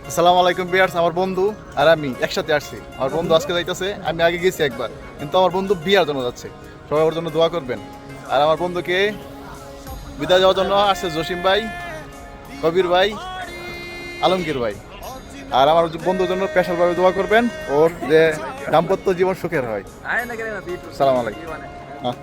আসসালামু আলাইকুম বিয়ার্স। আমার বন্ধু আর আমি একসাথে আসছি। আমার বন্ধু আজকে যাইতেছে, আমি আগে গেছি একবার, কিন্তু আমার বন্ধু বিয়ার জন্য যাচ্ছে। সবাই ওর জন্য দোয়া করবেন। আর আমার বন্ধুকে বিদায় দেওয়ার জন্য আসছে জসিম ভাই, কবির ভাই, আলমগীর ভাই। আর আমার বন্ধুর জন্য স্পেশালভাবে দোয়া করবেন, ওর যে দাম্পত্য জীবন সুখের হয়। সালাম আলাইকুম। হ্যাঁ।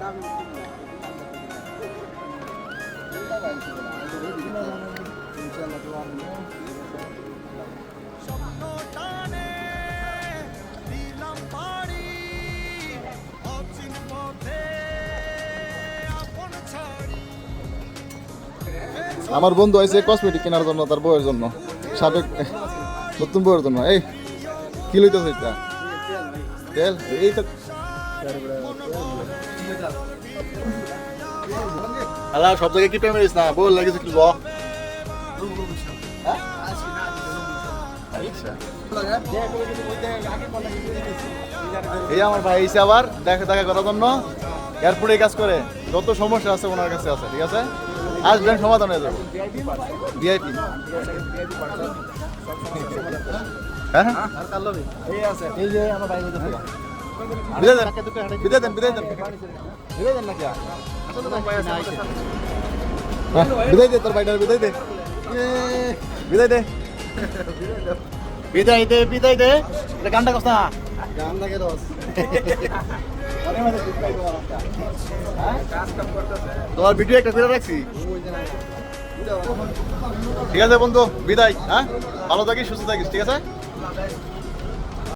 আমার বন্ধু আছে কসমেটিক কেনার জন্য, তার বউয়ের জন্য, সাবেক নতুন বউয়ের জন্য। এই কি লইতেছে এটা? তেল? এই তো আলা সব জায়গায় কি পেমেন্ট না বল লাগিছে কি ল? এই আমার ভাই এসে আবার দেখা দেখা করার জন্য এয়ারপোর্টে কাজ করে। যত সমস্যা আছে ওনার কাছে আছে, ঠিক আছে? আসবেন, সমাধান হয়ে যাবে। ভিআইপি। হ্যাঁ হ্যাঁ, এই যে আমার ভাই বলতে থাকা বিদায় দেন, বিদায় দেন, বিদায় দেন, বিদায় দেন না কি? বিদায় দে, তোর ভাইটার বিদায় দে, বিদায় দে, বিদায় দে, বিদায় দে। এটা গানটা কস না, গান লাগে রস। তোমার ভিডিও একটা করে রাখছি। ঠিক আছে বন্ধু, বিদায়। হ্যাঁ, ভালো থাকিস, সুস্থ থাকিস, ঠিক আছে?